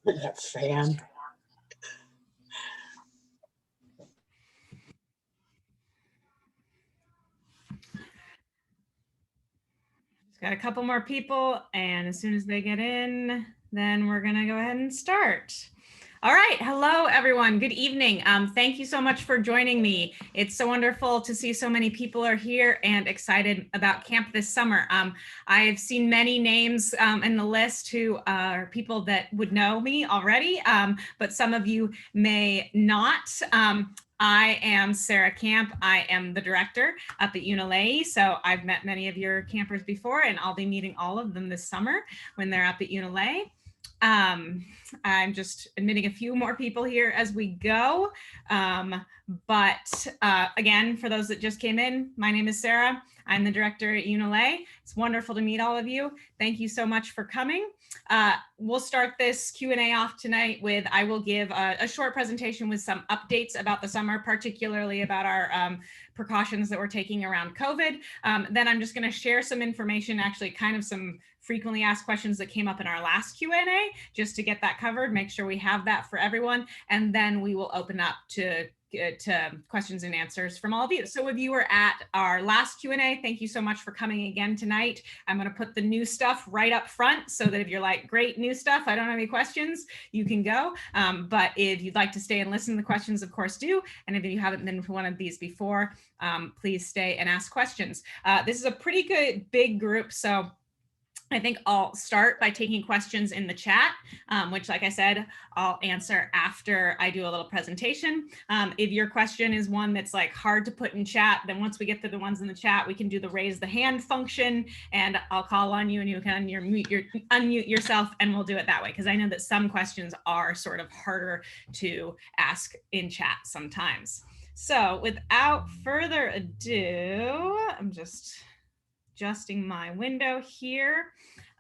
That fan. Just got a couple more people, and as soon as they get in, then we're gonna go ahead and start. All right, hello everyone, good evening. Thank you so much for joining me. It's so wonderful to see so many people are here and excited about camp this summer. I've seen many names in the list who are people that would know me already, but some of you may not. I am Sarah Camp. I am the director up at Unilei. So I've met many of your campers before, and I'll be meeting all of them this summer when they're up at Unilei. I'm just admitting a few more people here as we go. But again, for those that just came in, my name is Sarah. I'm the director at Unilei. It's wonderful to meet all of you. Thank you so much for coming. We'll start this Q&A off tonight with, I will give a short presentation with some updates about the summer, particularly about our precautions that we're taking around COVID. Then I'm just going to share some information, actually kind of some frequently asked questions that came up in our last Q&A, just to get that covered, make sure we have that for everyone. And then we will open up to questions and answers from all of you. So if you were at our last Q&A, thank you so much for coming again tonight. I'm going to put the new stuff right up front so that if you're like, great new stuff, I don't have any questions, you can go. But if you'd like to stay and listen to the questions, of course do. And if you haven't been to one of these before, please stay and ask questions. This is a pretty good big group, so I think I'll start by taking questions in the chat, which, like I said, I'll answer after I do a little presentation. If your question is one that's like hard to put in chat, then once we get to the ones in the chat, we can do the raise the hand function, and I'll call on you and you can unmute yourself, and we'll do it that way, because I know that some questions are sort of harder to ask in chat sometimes. So without further ado, I'm just adjusting my window here.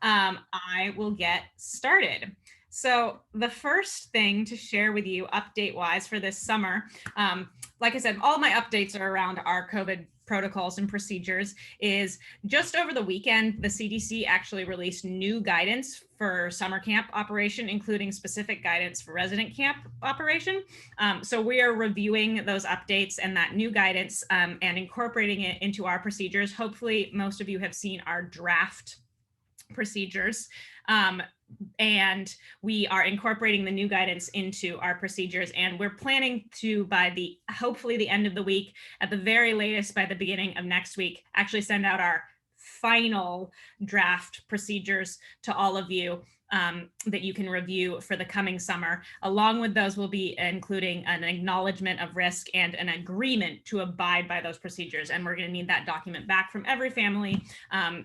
I will get started. So the first thing to share with you update-wise for this summer, like I said, all my updates are around our COVID protocols and procedures. Is just over the weekend, the CDC actually released new guidance for summer camp operation, including specific guidance for resident camp operation. So we are reviewing those updates and that new guidance and incorporating it into our procedures. Hopefully most of you have seen our draft procedures. And we are incorporating the new guidance into our procedures, and we're planning to, by hopefully the end of the week, at the very latest by the beginning of next week, actually send out our final draft procedures to all of you that you can review for the coming summer. Along with those, we'll be including an acknowledgement of risk and an agreement to abide by those procedures. And we're going to need that document back from every family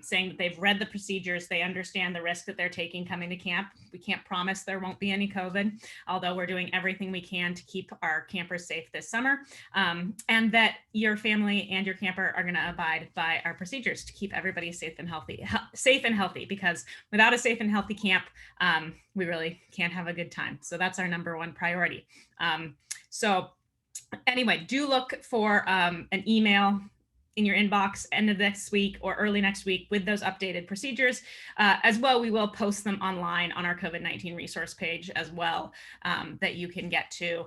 saying that they've read the procedures, they understand the risk that they're taking coming to camp. We can't promise there won't be any COVID, although we're doing everything we can to keep our campers safe this summer, and that your family and your camper are going to abide by our procedures to keep everybody safe and healthy, because without a safe and healthy camp, we really can't have a good time. So that's our number one priority. So anyway, do look for an email in your inbox end of this week or early next week with those updated procedures. As well, we will post them online on our COVID-19 resource page as well, that you can get to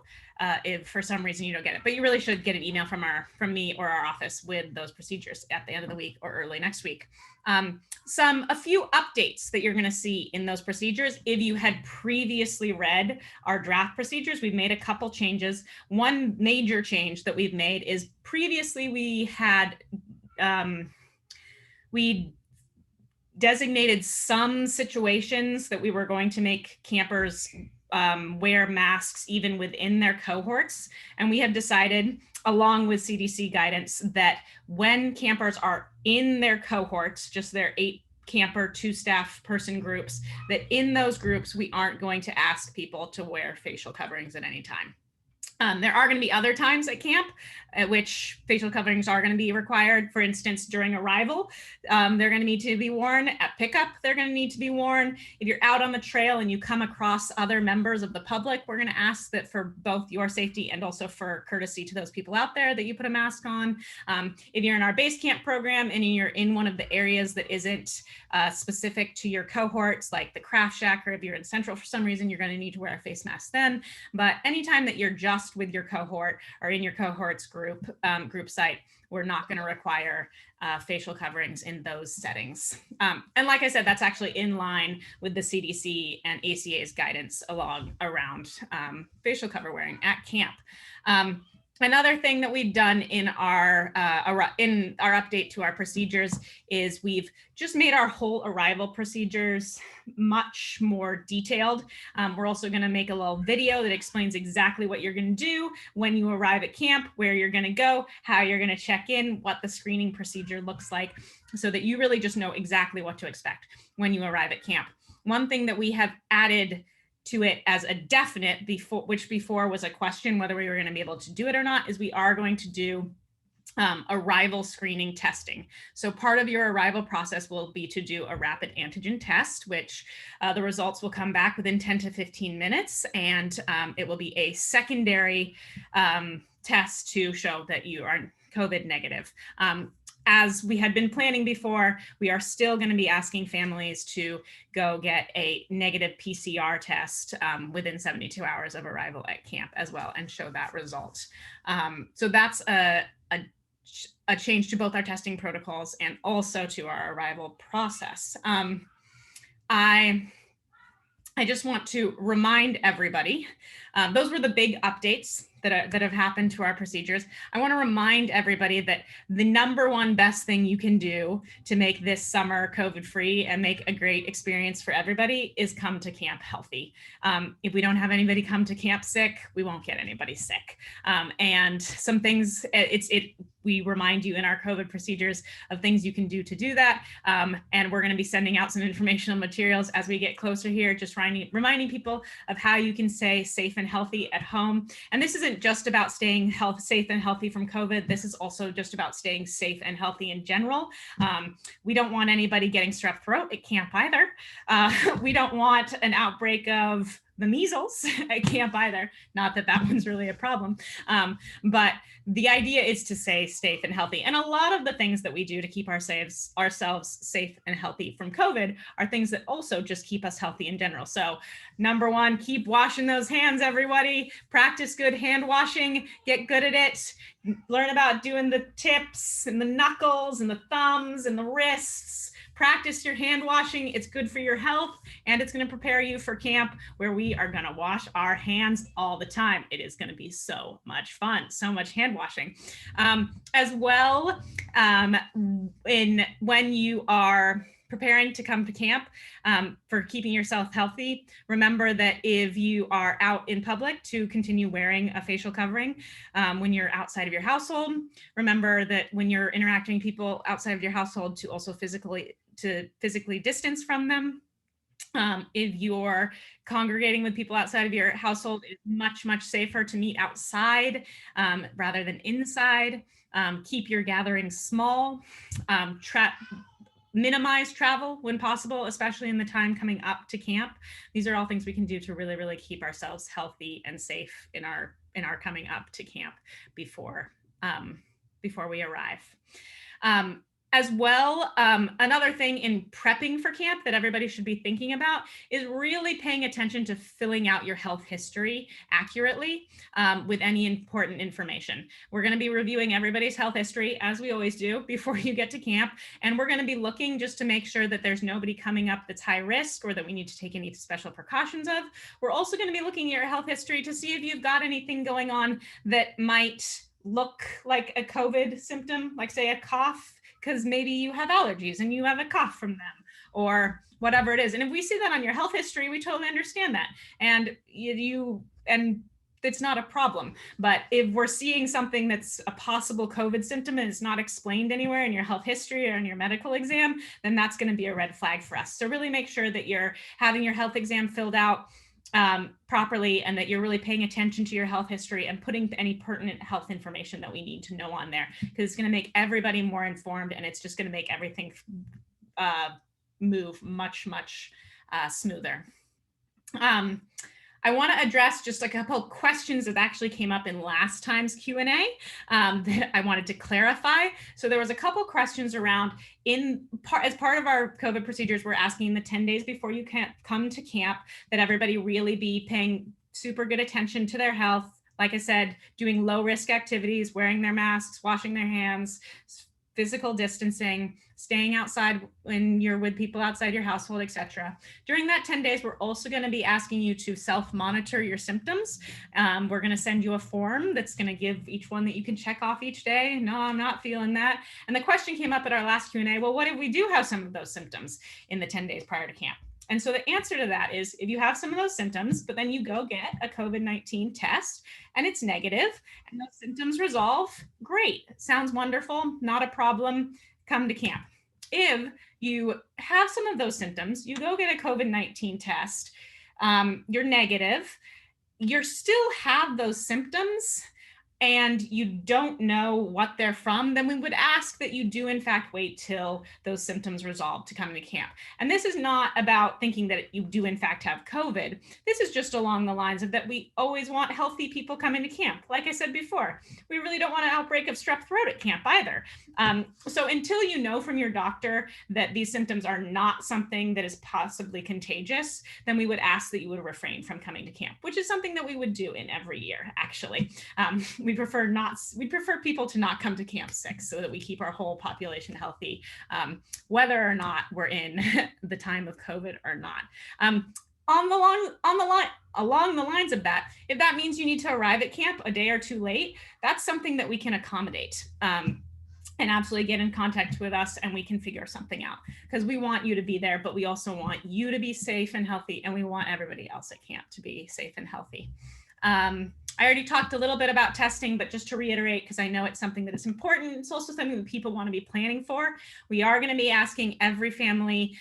if for some reason you don't get it. But you really should get an email from me or our office with those procedures at the end of the week or early next week. A few updates that you're going to see in those procedures. If you had previously read our draft procedures, we've made a couple changes. One major change that we've made is previously we had we designated some situations that we were going to make campers wear masks even within their cohorts. And we have decided, along with CDC guidance, that when campers are in their cohorts, just their 8 camper, 2 staff person groups, that in those groups, we aren't going to ask people to wear facial coverings at any time. There are going to be other times at camp at which facial coverings are going to be required. For instance, during arrival, they're going to need to be worn. At pickup, they're going to need to be worn. If you're out on the trail and you come across other members of the public, we're going to ask that for both your safety and also for courtesy to those people out there that you put a mask on. If you're in our base camp program and you're in one of the areas that isn't specific to your cohorts, like the craft shack, or if you're in Central for some reason, you're going to need to wear a face mask then. But anytime that you're just with your cohort or in your cohort's group site, we're not going to require facial coverings in those settings. And like I said, that's actually in line with the CDC and ACA's guidance around facial cover wearing at camp. Another thing that we've done in our update to our procedures is we've just made our whole arrival procedures much more detailed. We're also going to make a little video that explains exactly what you're going to do when you arrive at camp, where you're going to go, how you're going to check in, what the screening procedure looks like, so that you really just know exactly what to expect when you arrive at camp. One thing that we have added to it as a definite, which before was a question whether we were going to be able to do it or not, is we are going to do arrival screening testing. So part of your arrival process will be to do a rapid antigen test, which the results will come back within 10 to 15 minutes. And it will be a secondary test to show that you are COVID negative. As we had been planning before, we are still going to be asking families to go get a negative PCR test within 72 hours of arrival at camp as well and show that result. So that's a change to both our testing protocols and also to our arrival process. I just want to remind everybody, those were the big updates that have happened to our procedures. I want to remind everybody that the #1 best thing you can do to make this summer COVID-free and make a great experience for everybody is come to camp healthy. If we don't have anybody come to camp sick, we won't get anybody sick. And some things, we remind you in our COVID procedures of things you can do to do that. And we're going to be sending out some informational materials as we get closer here, just reminding people of how you can stay safe and healthy at home. And this isn't just about staying safe and healthy from COVID. This is also just about staying safe and healthy in general. We don't want anybody getting strep throat at camp either. We don't want an outbreak of the measles at camp either. Not that that one's really a problem. But the idea is to stay safe and healthy. And a lot of the things that we do to keep ourselves safe and healthy from COVID are things that also just keep us healthy in general. So #1, keep washing those hands, everybody. Practice good hand washing, get good at it. Learn about doing the tips and the knuckles and the thumbs and the wrists. Practice your hand washing. It's good for your health, and it's going to prepare you for camp, where we are going to wash our hands all the time. It is going to be so much fun, so much hand washing. As well, when you are preparing to come to camp, for keeping yourself healthy, remember that if you are out in public, to continue wearing a facial covering. When you're outside of your household, remember that when you're interacting with people outside of your household, to also physically distance from them. If you're congregating with people outside of your household, it's much, much safer to meet outside rather than inside. Keep your gatherings small. Minimize travel when possible, especially in the time coming up to camp. These are all things we can do to really, really keep ourselves healthy and safe in our coming up to camp before we arrive. As well, another thing in prepping for camp that everybody should be thinking about is really paying attention to filling out your health history accurately with any important information. We're going to be reviewing everybody's health history, as we always do, before you get to camp. And we're going to be looking just to make sure that there's nobody coming up that's high risk or that we need to take any special precautions of. We're also going to be looking at your health history to see if you've got anything going on that might look like a COVID symptom, like say a cough, because maybe you have allergies and you have a cough from them or whatever it is. And if we see that on your health history, we totally understand that. And it's not a problem. But if we're seeing something that's a possible COVID symptom and it's not explained anywhere in your health history or in your medical exam, then that's going to be a red flag for us. So really make sure that you're having your health exam filled out properly, and that you're really paying attention to your health history and putting any pertinent health information that we need to know on there, because it's going to make everybody more informed, and it's just going to make everything move much smoother. I want to address just a couple of questions that actually came up in last time's Q&A that I wanted to clarify. So there was a couple questions around as part of our COVID procedures, we're asking the 10 days before you can come to camp that everybody really be paying super good attention to their health. Like I said, doing low risk activities, wearing their masks, washing their hands, physical distancing, staying outside when you're with people outside your household, etc. During that 10 days, we're also going to be asking you to self-monitor your symptoms. We're going to send you a form that's going to give each one that you can check off each day. No, I'm not feeling that. And the question came up at our last Q&A, well, what if we do have some of those symptoms in the 10 days prior to camp? And so the answer to that is, if you have some of those symptoms, but then you go get a COVID-19 test and it's negative and those symptoms resolve, great, sounds wonderful, not a problem, come to camp. If you have some of those symptoms, you go get a COVID-19 test, you're negative, you still have those symptoms, and you don't know what they're from, then we would ask that you do in fact wait till those symptoms resolve to come to camp. And this is not about thinking that you do in fact have COVID. This is just along the lines of that we always want healthy people coming to camp. Like I said before, we really don't want an outbreak of strep throat at camp either. So until you know from your doctor that these symptoms are not something that is possibly contagious, then we would ask that you would refrain from coming to camp, which is something that we would do in every year, actually. We prefer people to not come to camp sick so that we keep our whole population healthy, whether or not we're in the time of COVID or not. Along the lines of that, if that means you need to arrive at camp a day or two late, that's something that we can accommodate. And absolutely get in contact with us and we can figure something out, because we want you to be there, but we also want you to be safe and healthy, and we want everybody else at camp to be safe and healthy. I already talked a little bit about testing, but just to reiterate, because I know it's something that is important, it's also something that people want to be planning for. We are going to be asking every family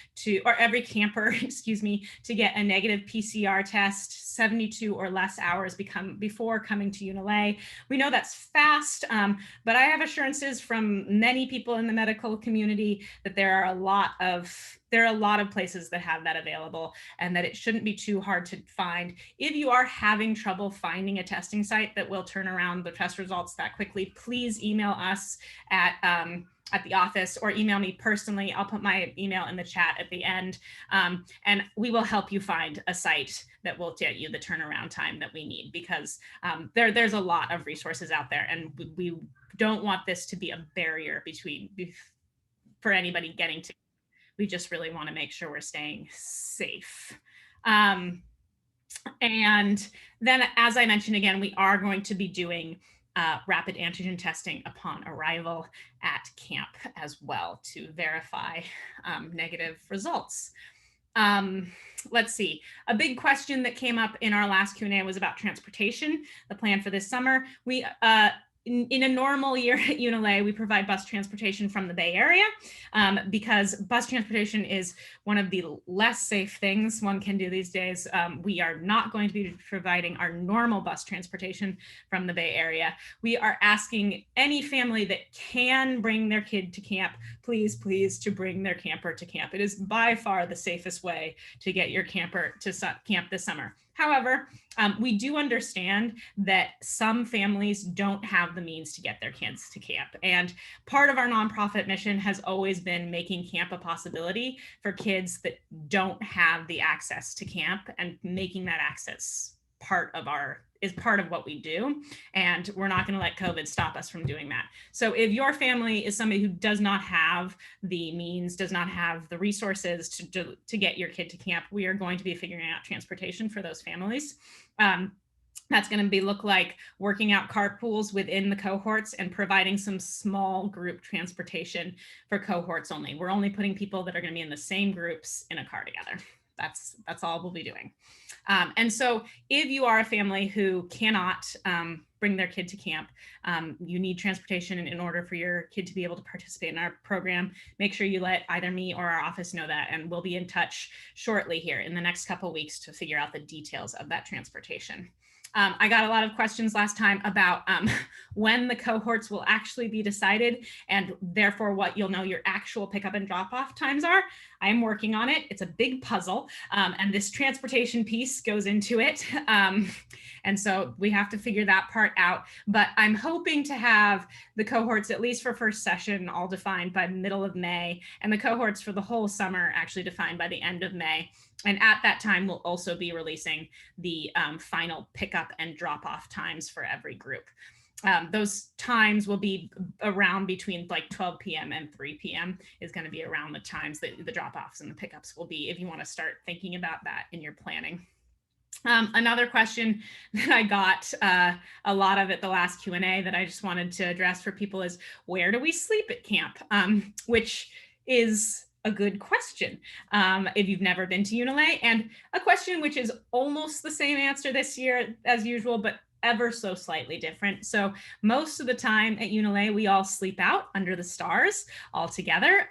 or every camper, excuse me, to get a negative PCR test 72 or less hours before coming to UNLA. We know that's fast, but I have assurances from many people in the medical community that there are a lot of places that have that available, and that it shouldn't be too hard to find. If you are having trouble finding a testing site that will turn around the test results that quickly, please email us at the office or email me personally. I'll put my email in the chat at the end, and we will help you find a site that will get you the turnaround time that we need, because there's a lot of resources out there, and we don't want this to be a barrier for anybody getting to. We just really want to make sure we're staying safe. And then, as I mentioned again, we are going to be doing rapid antigen testing upon arrival at camp as well to verify negative results. Let's see. A big question that came up in our last Q&A was about transportation, the plan for this summer. In a normal year at UNLA, we provide bus transportation from the Bay Area because bus transportation is one of the less safe things one can do these days. We are not going to be providing our normal bus transportation from the Bay Area. We are asking any family that can bring their kid to camp, please to bring their camper to camp. It is by far the safest way to get your camper to camp this summer. However, we do understand that some families don't have the means to get their kids to camp. And part of our nonprofit mission has always been making camp a possibility for kids that don't have the access to camp, and making that access part of what we do. And we're not going to let COVID stop us from doing that. So if your family is somebody who does not have the means, does not have the resources to get your kid to camp, we are going to be figuring out transportation for those families. That's going to look like working out carpools within the cohorts and providing some small group transportation for cohorts only. We're only putting people that are going to be in the same groups in a car together. That's all we'll be doing. And so if you are a family who cannot bring their kid to camp, you need transportation in order for your kid to be able to participate in our program, make sure you let either me or our office know that, and we'll be in touch shortly here in the next couple of weeks to figure out the details of that transportation. I got a lot of questions last time about when the cohorts will actually be decided, and therefore what you'll know your actual pickup and drop off times are. I am working on it. It's a big puzzle, and this transportation piece goes into it. And so we have to figure that part out. But I'm hoping to have the cohorts, at least for first session, all defined by the middle of May, and the cohorts for the whole summer actually defined by the end of May. And at that time, we'll also be releasing the final pickup and drop off times for every group. Those times will be around between like 12 p.m. and 3 p.m. is going to be around the times that the drop-offs and the pickups will be, if you want to start thinking about that in your planning. Another question that I got a lot of at the last Q&A that I just wanted to address for people is, where do we sleep at camp? Which is a good question if you've never been to UNLA, and a question which is almost the same answer this year as usual, but ever so slightly different. So most of the time at UNLA, we all sleep out under the stars all together.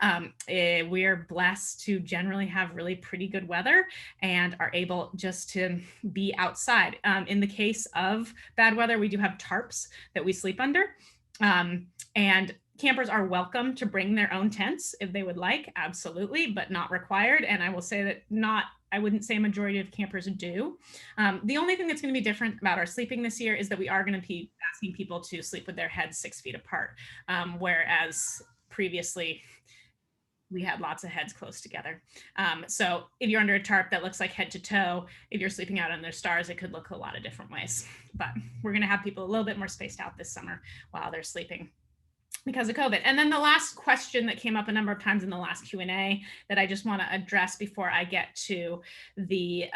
We're blessed to generally have really pretty good weather and are able just to be outside. In the case of bad weather, we do have tarps that we sleep under. And campers are welcome to bring their own tents if they would like, absolutely, but not required. And I will say that I wouldn't say a majority of campers do. The only thing that's going to be different about our sleeping this year is that we are going to be asking people to sleep with their heads 6 feet apart, whereas previously we had lots of heads close together. So if you're under a tarp that looks like head to toe, if you're sleeping out under stars, it could look a lot of different ways. But we're going to have people a little bit more spaced out this summer while they're sleeping because of COVID. And then the last question that came up a number of times in the last Q&A that I just want to address before I get to the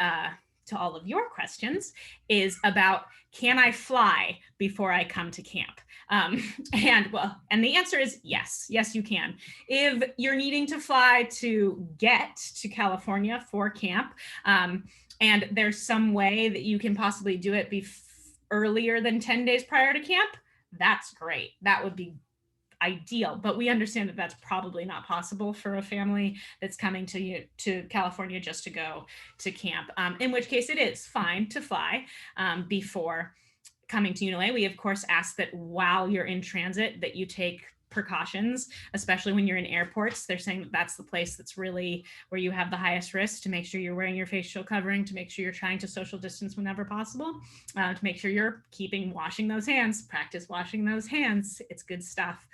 to all of your questions is about, can I fly before I come to camp? And the answer is yes, you can. If you're needing to fly to get to California for camp, and there's some way that you can possibly do it earlier than 10 days prior to camp, that's great. That would be ideal, but we understand that that's probably not possible for a family that's coming to California just to go to camp, in which case it is fine to fly before coming to UNLA. We of course ask that while you're in transit that you take precautions, especially when you're in airports. They're saying that that's the place that's really where you have the highest risk, to make sure you're wearing your facial covering, to make sure you're trying to social distance whenever possible, to make sure you're washing those hands, practice washing those hands. It's good stuff.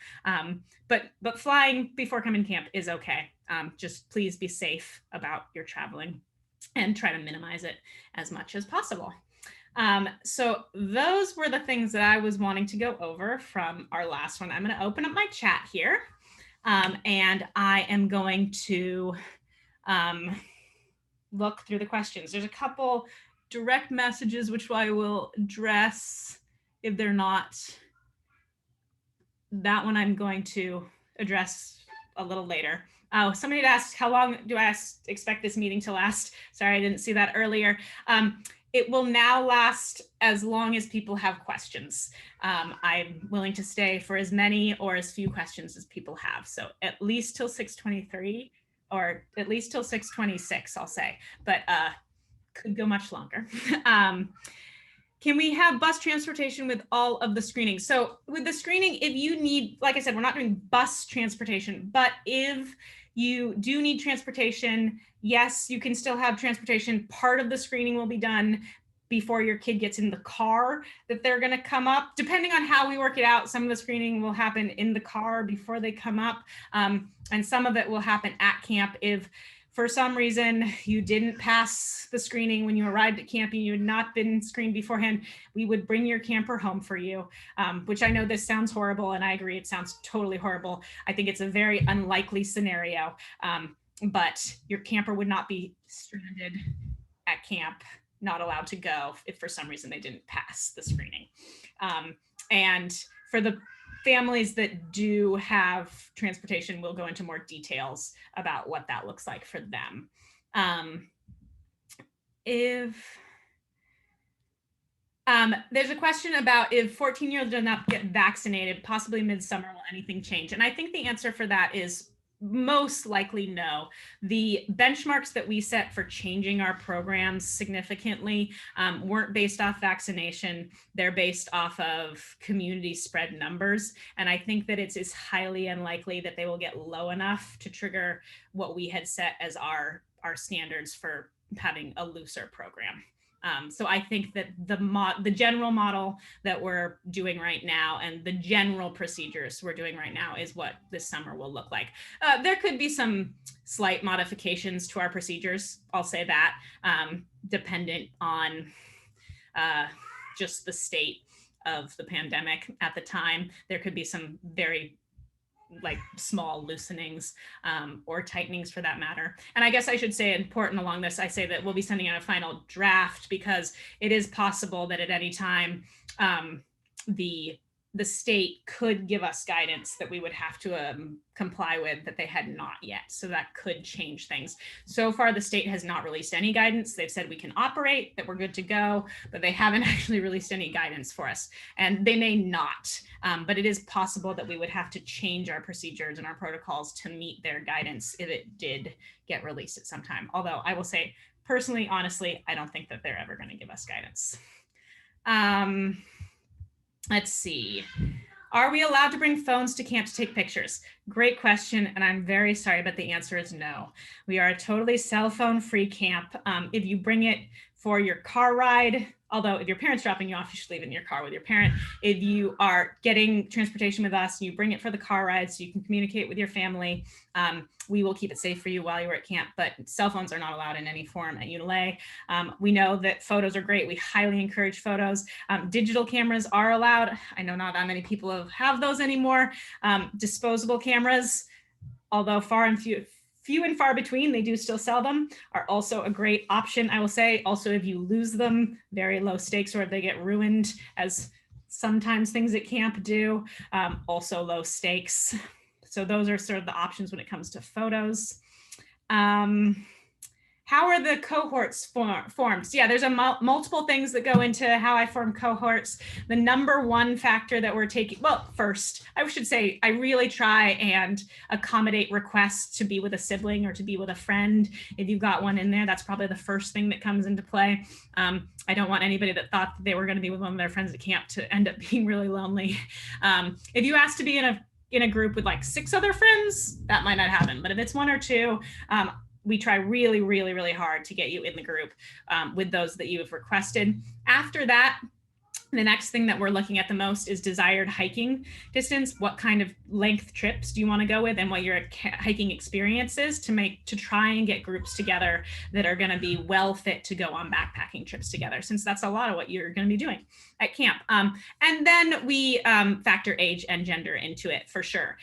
But flying before coming to camp is okay. Just please be safe about your traveling and try to minimize it as much as possible. So those were the things that I was wanting to go over from our last one. I'm going to open up my chat here, and I am going to look through the questions. There's a couple direct messages which I will address if they're not. That one I'm going to address a little later. Oh, somebody had asked, how long do I expect this meeting to last? Sorry, I didn't see that earlier. It will now last as long as people have questions. I'm willing to stay for as many or as few questions as people have. So at least till 6:23 or at least till 6:26, I'll say, but could go much longer. Can we have bus transportation with all of the screening? So with the screening, if you need, like I said, we're not doing bus transportation, but if you do need transportation, yes, you can still have transportation. Part of the screening will be done before your kid gets in the car that they're going to come up. Depending on how we work it out, some of the screening will happen in the car before they come up, and some of it will happen at camp. If for some reason you didn't pass the screening when you arrived at camp and you had not been screened beforehand, we would bring your camper home for you, which I know this sounds horrible, and I agree, it sounds totally horrible. I think it's a very unlikely scenario, but your camper would not be stranded at camp, not allowed to go if for some reason they didn't pass the screening. And for the families that do have transportation, we'll go into more details about what that looks like for them. if there's a question about if 14-year-olds do not get vaccinated, possibly midsummer, will anything change? And I think the answer for that is most likely no. The benchmarks that we set for changing our programs significantly weren't based off vaccination. They're based off of community spread numbers. And I think that it's highly unlikely that they will get low enough to trigger what we had set as our standards for having a looser program. So I think that the general model that we're doing right now and the general procedures we're doing right now is what this summer will look like. There could be some slight modifications to our procedures, I'll say that, dependent on just the state of the pandemic at the time. There could be some very small loosenings or tightenings for that matter. And I guess I should say, important along this, I say that we'll be sending out a final draft because it is possible that at any time the state could give us guidance that we would have to comply with that they had not yet. So that could change things. So far, the state has not released any guidance. They've said we can operate, that we're good to go, but they haven't actually released any guidance for us. And they may not, but it is possible that we would have to change our procedures and our protocols to meet their guidance if it did get released at some time. Although I will say, personally, honestly, I don't think that they're ever going to give us guidance. Let's see. Are we allowed to bring phones to camp to take pictures? Great question, and I'm very sorry, but the answer is no. We are a totally cell phone free camp. If you bring it for your car ride, although if your parent's dropping you off, you should leave it in your car with your parent. If you are getting transportation with us, you bring it for the car ride so you can communicate with your family. We will keep it safe for you while you're at camp, but cell phones are not allowed in any form at ULA. We know that photos are great. We highly encourage photos. Digital cameras are allowed. I know not that many people have those anymore. Disposable cameras, although few and far between, they do still sell them, are also a great option, I will say. Also, if you lose them, very low stakes, or if they get ruined, as sometimes things at camp do, also low stakes. So those are sort of the options when it comes to photos. How are the cohorts formed? So yeah, there's multiple things that go into how I form cohorts. The number one factor that we're taking, well, first, I should say, I really try and accommodate requests to be with a sibling or to be with a friend. If you've got one in there, that's probably the first thing that comes into play. I don't want anybody that thought that they were going to be with one of their friends at camp to end up being really lonely. If you ask to be in a group with like 6 other friends, that might not happen. But if it's 1 or 2, we try really, really, really hard to get you in the group with those that you have requested. After that, the next thing that we're looking at the most is desired hiking distance. What kind of length trips do you want to go with, and what your hiking experience is to try and get groups together that are going to be well fit to go on backpacking trips together, since that's a lot of what you're going to be doing at camp. And then we factor age and gender into it for sure.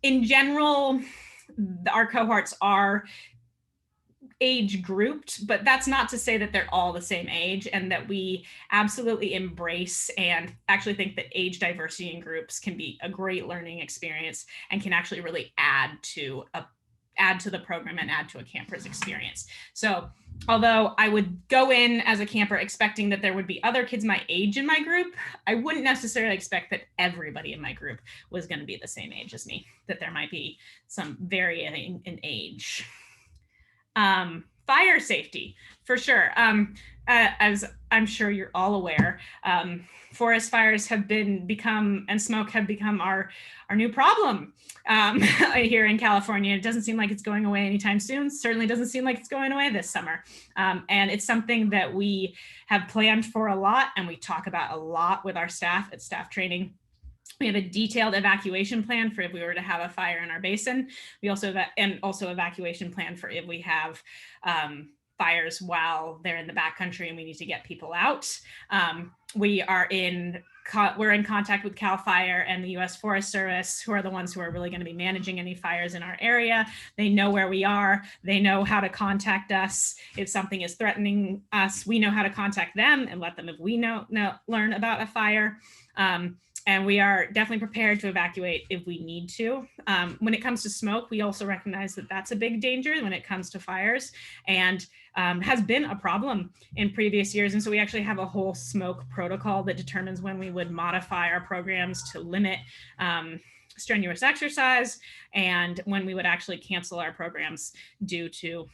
In general, our cohorts are age grouped, but that's not to say that they're all the same age, and that we absolutely embrace and actually think that age diversity in groups can be a great learning experience and can actually really add to the program and add to a camper's experience. So although I would go in as a camper expecting that there would be other kids my age in my group, I wouldn't necessarily expect that everybody in my group was going to be the same age as me, that there might be some varying in age. Fire safety, for sure. As I'm sure you're all aware, forest fires and smoke have become our new problem here in California. It doesn't seem like it's going away anytime soon. Certainly doesn't seem like it's going away this summer. And it's something that we have planned for a lot, and we talk about a lot with our staff at staff training. We have a detailed evacuation plan for if we were to have a fire in our basin. We also evacuation plan for if we have fires while they're in the backcountry and we need to get people out. We're in contact with CAL FIRE and the U.S. Forest Service, who are the ones who are really going to be managing any fires in our area. They know where we are. They know how to contact us if something is threatening us. We know how to contact them and let them if we learn about a fire. And we are definitely prepared to evacuate if we need to. When it comes to smoke, we also recognize that that's a big danger when it comes to fires, and has been a problem in previous years. And so we actually have a whole smoke protocol that determines when we would modify our programs to limit strenuous exercise, and when we would actually cancel our programs due to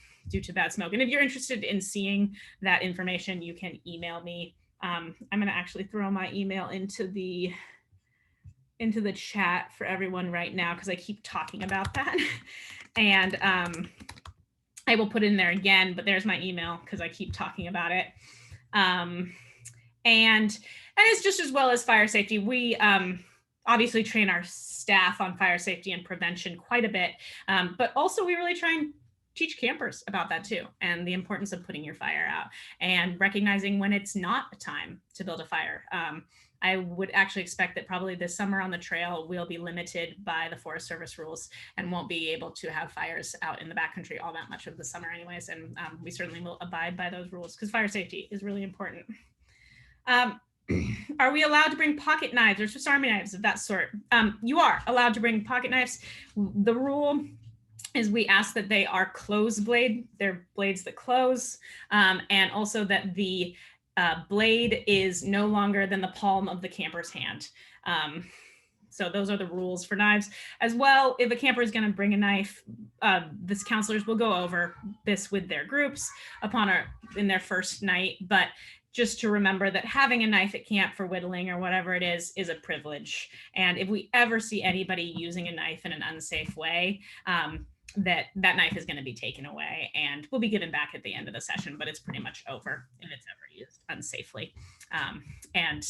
bad smoke. And if you're interested in seeing that information, you can email me. I'm going to actually throw my email into the chat for everyone right now because I keep talking about that. And I will put it in there again, but there's my email because I keep talking about it. And it's just as well as fire safety. We obviously train our staff on fire safety and prevention quite a bit, but also we really try and teach campers about that too, and the importance of putting your fire out and recognizing when it's not a time to build a fire. I would actually expect that probably this summer on the trail, we'll be limited by the Forest Service rules and won't be able to have fires out in the backcountry all that much of the summer anyways. And we certainly will abide by those rules because fire safety is really important. Are we allowed to bring pocket knives or Swiss Army knives of that sort? You are allowed to bring pocket knives. The rule is we ask that they are closed blade. They're blades that close, and also that the blade is no longer than the palm of the camper's hand. So those are the rules for knives. As well, if a camper is going to bring a knife, this counselors will go over this with their groups in their first night. But just to remember that having a knife at camp for whittling or whatever it is a privilege. And if we ever see anybody using a knife in an unsafe way, that knife is going to be taken away and will be given back at the end of the session, but it's pretty much over if it's ever used unsafely. And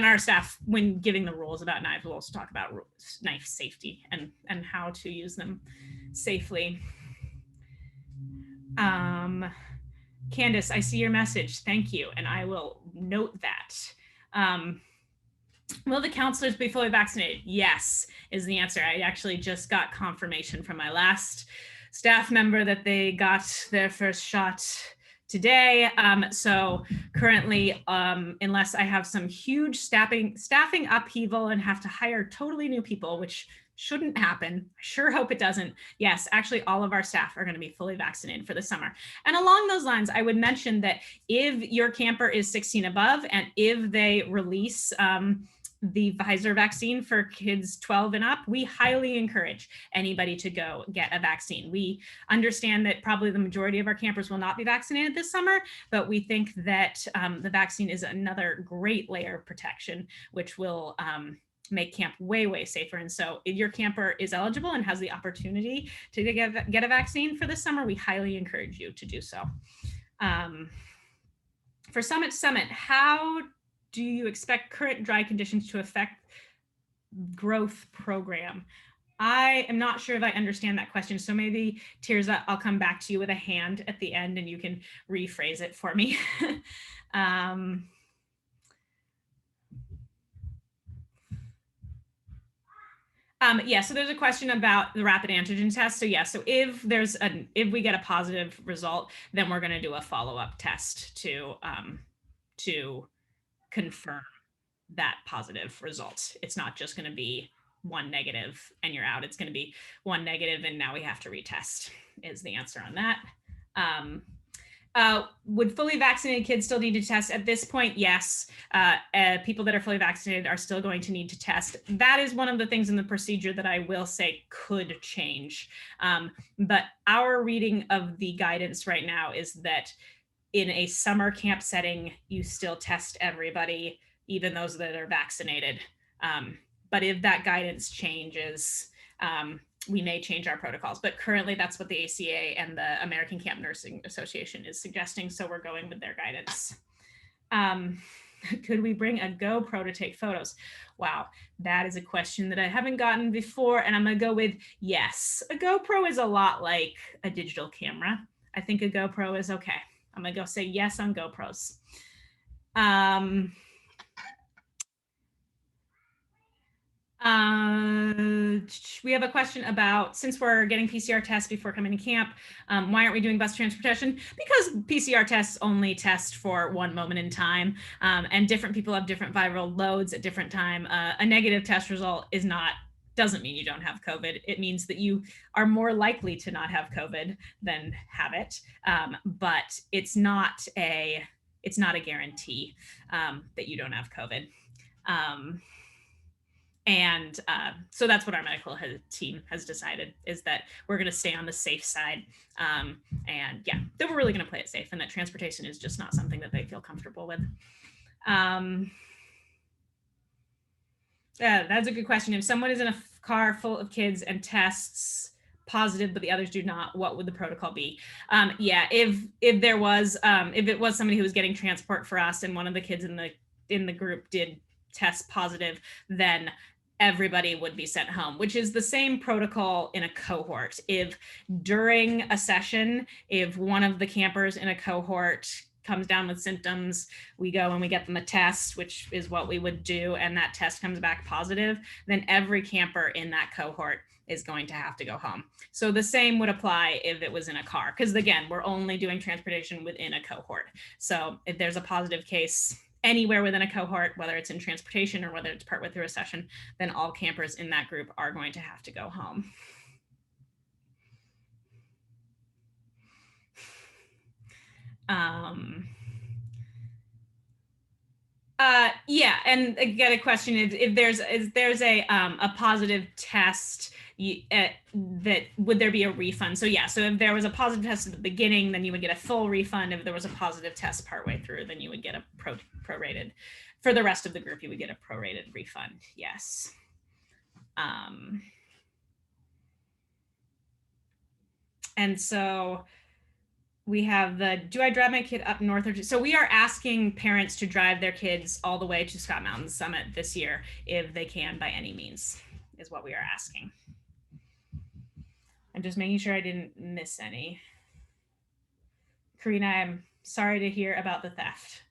our staff, when giving the rules about knives, will also talk about knife safety and how to use them safely. Candace, I see your message. Thank you. And I will note that. Will the counselors be fully vaccinated? Yes, is the answer. I actually just got confirmation from my last staff member that they got their first shot today. So currently, unless I have some huge staffing upheaval and have to hire totally new people, which shouldn't happen. I sure hope it doesn't. Yes, actually all of our staff are going to be fully vaccinated for the summer. And along those lines, I would mention that if your camper is 16 above and if they release the Pfizer vaccine for kids 12 and up, we highly encourage anybody to go get a vaccine. We understand that probably the majority of our campers will not be vaccinated this summer, but we think that the vaccine is another great layer of protection, which will make camp way, way safer. And so if your camper is eligible and has the opportunity to get a vaccine for this summer, we highly encourage you to do so. For Summit, how do you expect current dry conditions to affect growth program? I am not sure if I understand that question. So maybe, Tirza, I'll come back to you with a hand at the end and you can rephrase it for me. Yeah, so there's a question about the rapid antigen test. So yeah, so if we get a positive result, then we're going to do a follow-up test to confirm that positive result. It's not just going to be one negative and you're out. It's going to be one negative and now we have to retest, is the answer on that. Would fully vaccinated kids still need to test? At this point, yes. People that are fully vaccinated are still going to need to test. That is one of the things in the procedure that I will say could change. But our reading of the guidance right now is that in a summer camp setting, you still test everybody, even those that are vaccinated. But if that guidance changes, we may change our protocols, but currently that's what the ACA and the American Camp Nursing Association is suggesting. So we're going with their guidance. Could we bring a GoPro to take photos? Wow, that is a question that I haven't gotten before. And I'm gonna go with yes. A GoPro is a lot like a digital camera. I think a GoPro is okay. I'm gonna go say yes on GoPros. We have a question about, since we're getting PCR tests before coming to camp, why aren't we doing bus transportation? Because PCR tests only test for one moment in time, and different people have different viral loads at different time. A negative test result doesn't mean you don't have COVID. It means that you are more likely to not have COVID than have it, but it's not a guarantee that you don't have COVID. And so that's what our medical team has decided, is that we're going to stay on the safe side. And yeah, that we're really going to play it safe, and that transportation is just not something that they feel comfortable with. Yeah, that's a good question. If someone is in a car full of kids and tests positive, but the others do not, what would the protocol be? Yeah, if it was somebody who was getting transport for us and one of the kids in the group did test positive, then everybody would be sent home, which is the same protocol in a cohort. If during a session, if one of the campers in a cohort comes down with symptoms, we go and we get them a test, which is what we would do, and that test comes back positive, then every camper in that cohort is going to have to go home. So the same would apply if it was in a car, because again, we're only doing transportation within a cohort. So if there's a positive case anywhere within a cohort, whether it's in transportation or whether it's partway through a session, then all campers in that group are going to have to go home. Yeah, and again, a question is, if there's a positive test, that would there be a refund? So yeah, so if there was a positive test at the beginning, then you would get a full refund. If there was a positive test partway through, then you would get a prorated. For the rest of the group, you would get a prorated refund. Yes. And so we have the, do I drive my kid up north? So we are asking parents to drive their kids all the way to Scott Mountain Summit this year, if they can by any means, is what we are asking. I'm just making sure I didn't miss any. Karina, I'm sorry to hear about the theft.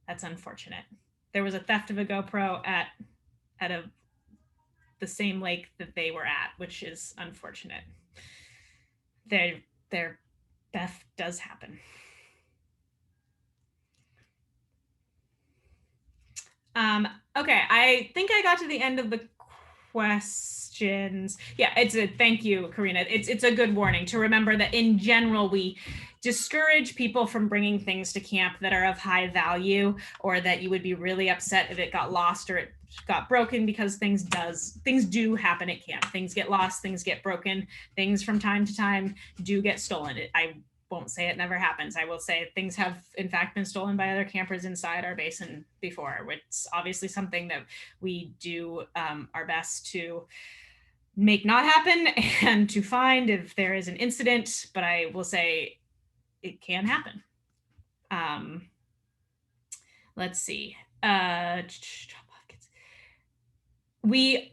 That's unfortunate. There was a theft of a GoPro at the same lake that they were at, which is unfortunate. Their theft does happen. Okay, I think I got to the end of the questions. Yeah, thank you, Karina. It's a good warning to remember that in general, we discourage people from bringing things to camp that are of high value, or that you would be really upset if it got lost or it got broken, because things do happen at camp. Things get lost, things get broken, things from time to time do get stolen. I won't say it never happens. I will say things have in fact been stolen by other campers inside our basin before, which is obviously something that we do our best to make not happen and to find if there is an incident, but I will say it can happen. Let's see. We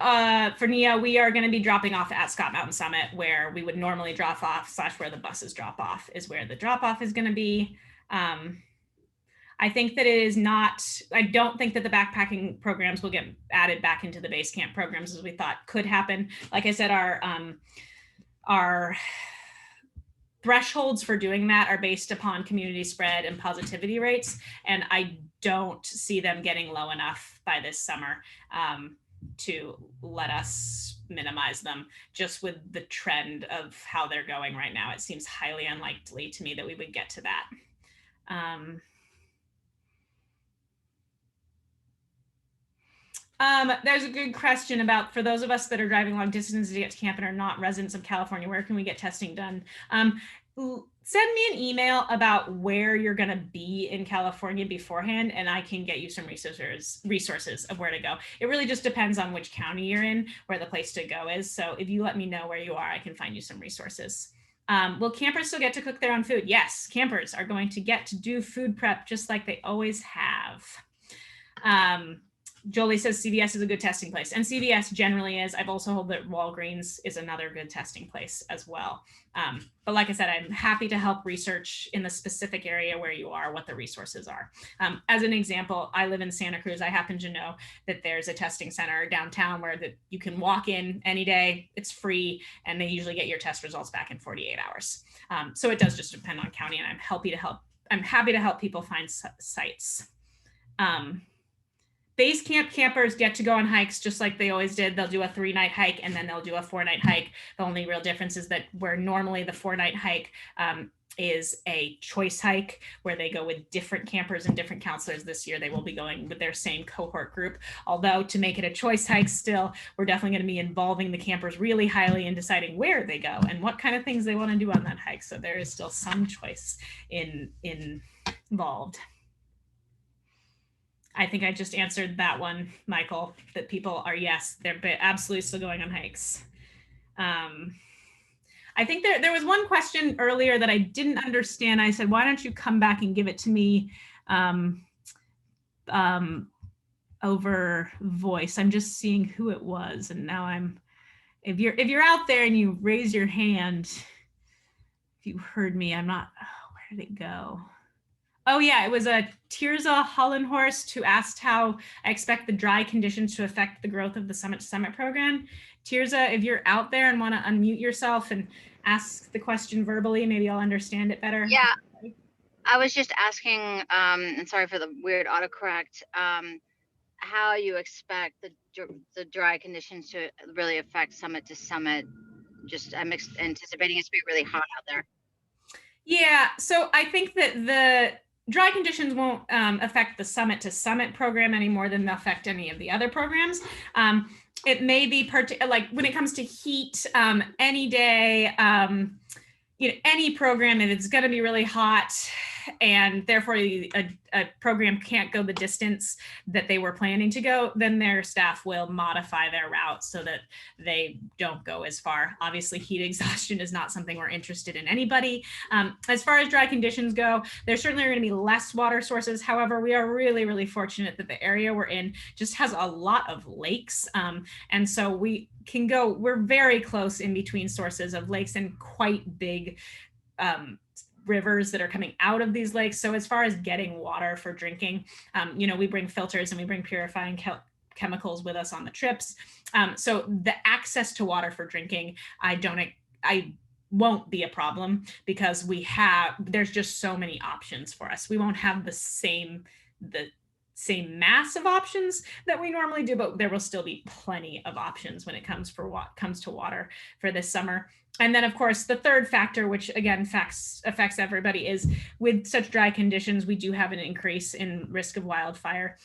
for Nia, we are going to be dropping off at Scott Mountain Summit, where we would normally drop off / where the buses drop off is where the drop off is going to be. I think that it is not, I don't think that the backpacking programs will get added back into the base camp programs as we thought could happen. Like I said, our thresholds for doing that are based upon community spread and positivity rates, and I don't see them getting low enough by this summer to let us minimize them. Just with the trend of how they're going right now, it seems highly unlikely to me that we would get to that. There's a good question about, for those of us that are driving long distances to get to camp and are not residents of California, where can we get testing done? Send me an email about where you're going to be in California beforehand, and I can get you some resources of where to go. It really just depends on which county you're in, where the place to go is. So if you let me know where you are, I can find you some resources. Will campers still get to cook their own food? Yes, campers are going to get to do food prep just like they always have. Jolie says CVS is a good testing place, and CVS generally is. I've also heard that Walgreens is another good testing place as well. But like I said, I'm happy to help research in the specific area where you are, what the resources are. As an example, I live in Santa Cruz. I happen to know that there's a testing center downtown where you can walk in any day, it's free, and they usually get your test results back in 48 hours. So it does just depend on county, and I'm happy to help people find sites. Base camp campers get to go on hikes just like they always did. They'll do a 3-night hike and then they'll do a 4-night hike. The only real difference is that where normally the 4-night hike is a choice hike where they go with different campers and different counselors. This year they will be going with their same cohort group. Although to make it a choice hike still, we're definitely going to be involving the campers really highly in deciding where they go and what kind of things they want to do on that hike. So there is still some choice involved. I think I just answered that one, Michael, that people are, yes, they're absolutely still going on hikes. I think there was one question earlier that I didn't understand. I said, why don't you come back and give it to me over voice? I'm just seeing who it was. And now if you're out there and you raise your hand, if you heard me, I'm not, where did it go? Oh yeah, it was a Tirza Hollenhorst who asked how I expect the dry conditions to affect the growth of the Summit to Summit program. Tirza, if you're out there and want to unmute yourself and ask the question verbally, maybe I'll understand it better. Yeah, I was just asking, and sorry for the weird autocorrect, how you expect the dry conditions to really affect Summit to Summit. Just I'm anticipating it to be really hot out there. Yeah, so I think that the dry conditions won't affect the Summit to Summit program any more than they'll affect any of the other programs. It may be like when it comes to heat, any day, any program, if it's going to be really hot and therefore a program can't go the distance that they were planning to go, then their staff will modify their route so that they don't go as far. Obviously, heat exhaustion is not something we're interested in anybody. As far as dry conditions go, there certainly are going to be less water sources. However, we are really, really fortunate that the area we're in just has a lot of lakes. And so we're very close in between sources of lakes and quite big rivers that are coming out of these lakes. So as far as getting water for drinking, we bring filters and we bring purifying chemicals with us on the trips. So the access to water for drinking, I won't be a problem because there's just so many options for us. We won't have the same mass of options that we normally do, but there will still be plenty of options when it comes to water for this summer. And then, of course, the third factor, which again affects everybody, is with such dry conditions, we do have an increase in risk of wildfire,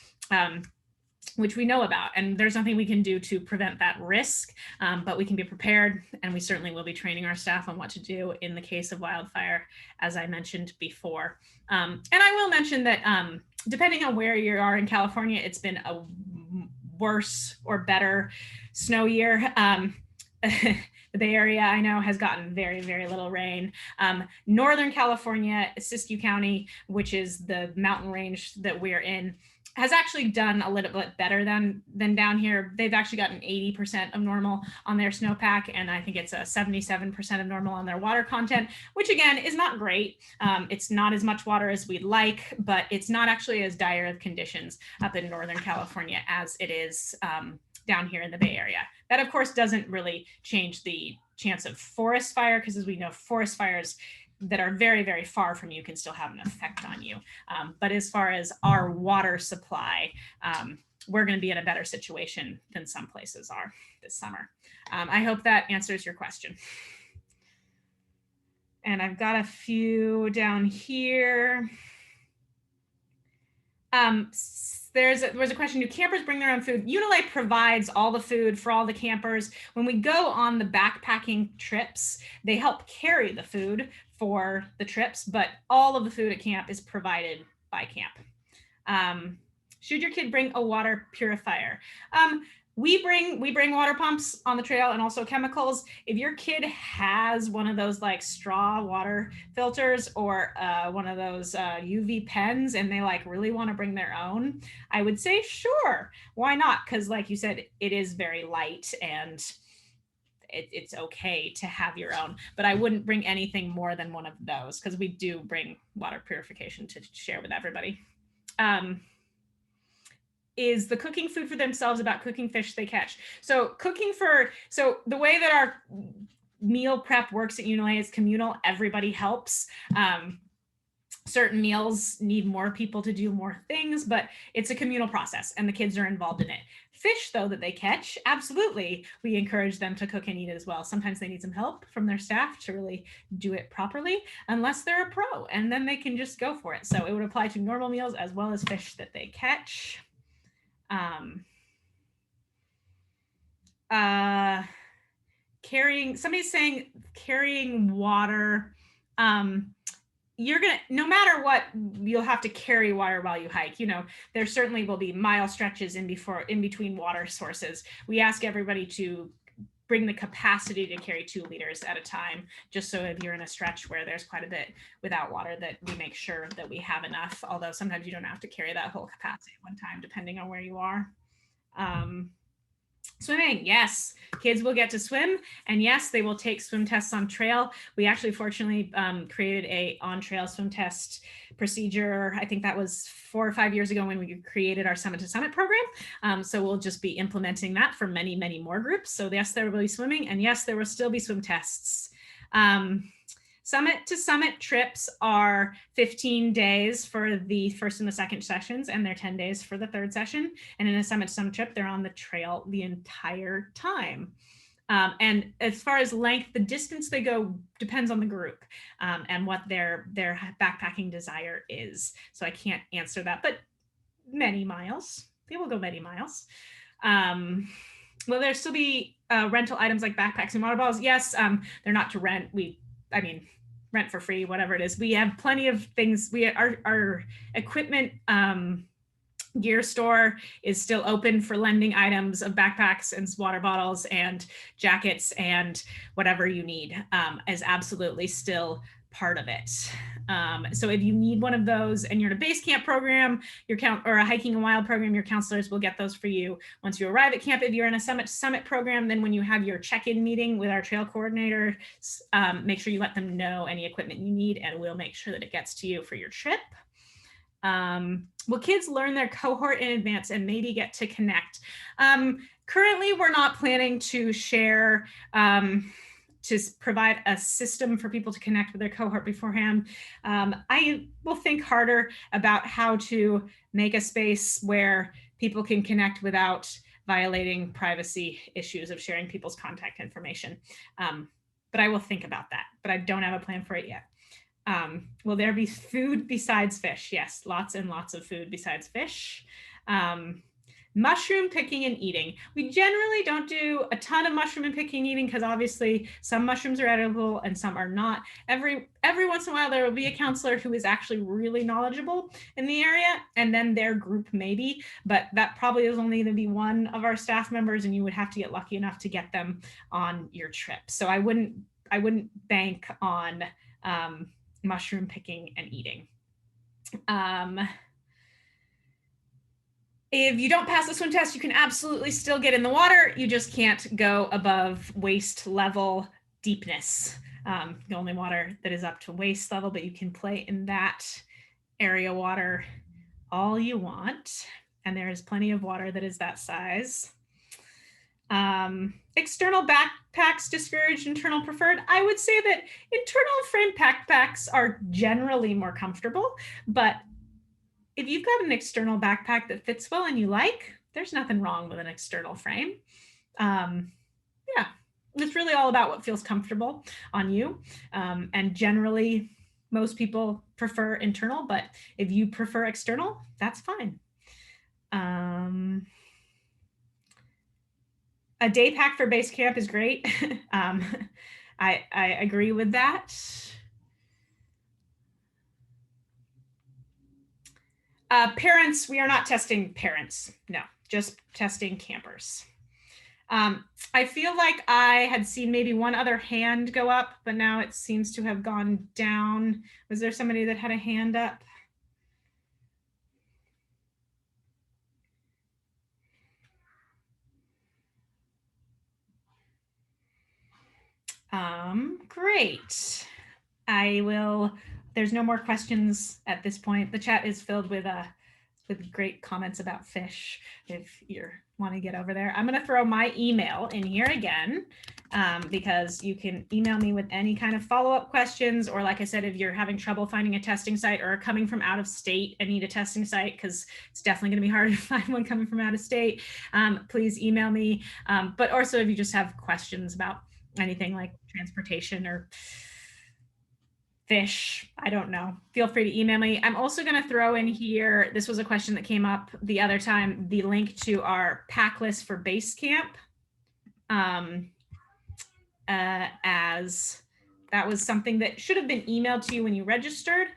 which we know about. And there's nothing we can do to prevent that risk, but we can be prepared. And we certainly will be training our staff on what to do in the case of wildfire, as I mentioned before. And I will mention that depending on where you are in California, it's been a worse or better snow year. The Bay Area, I know, has gotten very, very little rain. Northern California, Siskiyou County, which is the mountain range that we're in, has actually done a little bit better than down here. They've actually gotten 80% of normal on their snowpack, and I think it's a 77% of normal on their water content, which again is not great. It's not as much water as we'd like, but it's not actually as dire of conditions up in Northern California as it is down here in the Bay Area. That, of course, doesn't really change the chance of forest fire, because as we know, forest fires that are very, very far from you can still have an effect on you. But as far as our water supply, we're going to be in a better situation than some places are this summer. I hope that answers your question. And I've got a few down here. There was a question, do campers bring their own food? Unilite provides all the food for all the campers. When we go on the backpacking trips, they help carry the food for the trips, but all of the food at camp is provided by camp. Should your kid bring a water purifier? We bring water pumps on the trail and also chemicals. If your kid has one of those like straw water filters or one of those UV pens and they like really want to bring their own, I would say sure, why not? Because like you said, it is very light and it's okay to have your own, but I wouldn't bring anything more than one of those because we do bring water purification to share with everybody. Is the cooking food for themselves about cooking fish they catch? So the way that our meal prep works at UNLA is communal. Everybody helps. Certain meals need more people to do more things, but it's a communal process and the kids are involved in it. Fish, though, that they catch, absolutely, we encourage them to cook and eat as well. Sometimes they need some help from their staff to really do it properly, unless they're a pro, and then they can just go for it. So it would apply to normal meals as well as fish that they catch. Somebody's saying carrying water. You're gonna, no matter what, you'll have to carry water while you hike. There certainly will be mile stretches in between water sources. We ask everybody to bring the capacity to carry 2 liters at a time, just so if you're in a stretch where there's quite a bit without water, that we make sure that we have enough, although sometimes you don't have to carry that whole capacity at one time, depending on where you are. Swimming, yes, kids will get to swim, and yes, they will take swim tests on trail. We actually fortunately created a on-trail swim test procedure. I think that was 4 or 5 years ago when we created our Summit to Summit program. So we'll just be implementing that for many, many more groups. So yes, there will be swimming, and yes, there will still be swim tests. Summit to Summit trips are 15 days for the first and the second sessions, and they're 10 days for the third session. And in a Summit to Summit trip, they're on the trail the entire time. And as far as length, the distance they go depends on the group and what their backpacking desire is. So I can't answer that, but many miles. They will go many miles. Will there still be rental items like backpacks and water bottles? Yes, they're not to rent. Rent for free, whatever it is. We have plenty of things. Our equipment gear store is still open for lending items of backpacks and water bottles and jackets, and whatever you need is absolutely still part of it. So if you need one of those and you're in a base camp program, or a hiking and wild program, your counselors will get those for you once you arrive at camp. If you're in a Summit to Summit program, then when you have your check-in meeting with our trail coordinator, make sure you let them know any equipment you need, and we'll make sure that it gets to you for your trip. Will kids learn their cohort in advance and maybe get to connect? Currently, we're not planning to share to provide a system for people to connect with their cohort beforehand. I will think harder about how to make a space where people can connect without violating privacy issues of sharing people's contact information. But I will think about that, but I don't have a plan for it yet. Will there be food besides fish? Yes, lots and lots of food besides fish. Mushroom picking and eating. We generally don't do a ton of mushroom and picking and eating because obviously some mushrooms are edible and some are not. Every once in a while there will be a counselor who is actually really knowledgeable in the area, and then their group maybe, but that probably is only going to be one of our staff members, and you would have to get lucky enough to get them on your trip. So I wouldn't bank on mushroom picking and eating. If you don't pass the swim test, you can absolutely still get in the water. You just can't go above waist level deepness. The only water that is up to waist level, but you can play in that area water all you want. And there is plenty of water that is that size. External backpacks discouraged, internal preferred. I would say that internal frame backpacks are generally more comfortable, but if you've got an external backpack that fits well and you like, there's nothing wrong with an external frame. Yeah, it's really all about what feels comfortable on you. And generally, most people prefer internal, but if you prefer external, that's fine. A day pack for base camp is great. I agree with that. Parents, we are not testing parents. No, just testing campers. I feel like I had seen maybe one other hand go up, but now it seems to have gone down. Was there somebody that had a hand up? Great. There's no more questions at this point. The chat is filled with great comments about fish if you want to get over there. I'm going to throw my email in here again because you can email me with any kind of follow-up questions, or like I said, if you're having trouble finding a testing site or coming from out of state and need a testing site, because it's definitely going to be hard to find one coming from out of state, please email me. But also if you just have questions about anything like transportation or fish, I don't know, feel free to email me. I'm also going to throw in here, this was a question that came up the other time, the link to our pack list for Basecamp, as that was something that should have been emailed to you when you registered,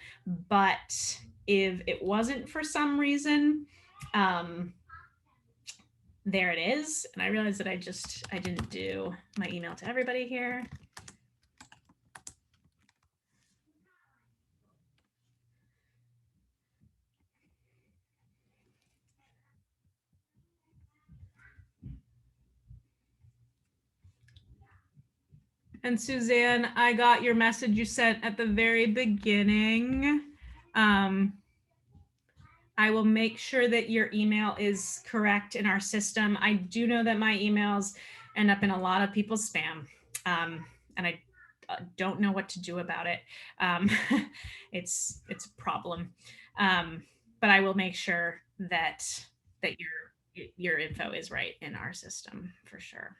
but if it wasn't for some reason, there it is. And I realized that I didn't do my email to everybody here. And Suzanne, I got your message you sent at the very beginning. I will make sure that your email is correct in our system. I do know that my emails end up in a lot of people's spam, and I don't know what to do about it. It's a problem, but I will make sure that your info is right in our system for sure.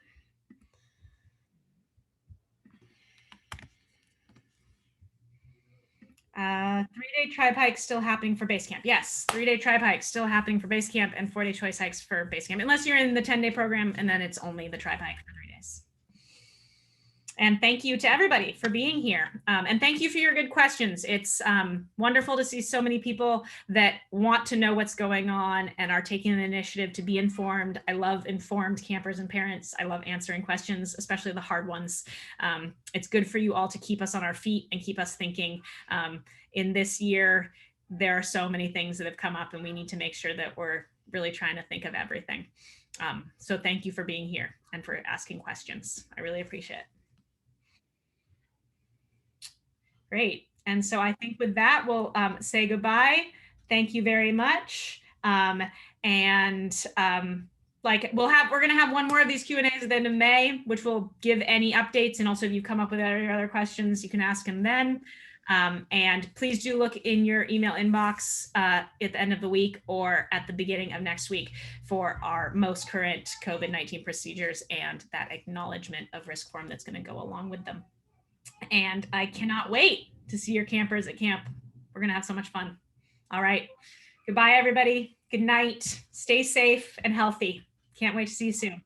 3-day tribe hike still happening for Basecamp. Yes, 3-day tribe hike still happening for Basecamp, and 4-day choice hikes for Basecamp, unless you're in the 10-day program, and then it's only the tribe hike for 3 days. And thank you to everybody for being here. And thank you for your good questions. It's wonderful to see so many people that want to know what's going on and are taking an initiative to be informed. I love informed campers and parents. I love answering questions, especially the hard ones. It's good for you all to keep us on our feet and keep us thinking. In this year, there are so many things that have come up, and we need to make sure that we're really trying to think of everything. So thank you for being here and for asking questions. I really appreciate it. Great. And so I think with that, we'll say goodbye. Thank you very much. Like we're going to have one more of these Q&As at the end of May, which will give any updates. And also if you come up with any other questions, you can ask them then. And please do look in your email inbox at the end of the week or at the beginning of next week for our most current COVID-19 procedures and that acknowledgement of risk form that's going to go along with them. And I cannot wait to see your campers at camp. We're going to have so much fun. All right. Goodbye, everybody. Good night. Stay safe and healthy. Can't wait to see you soon.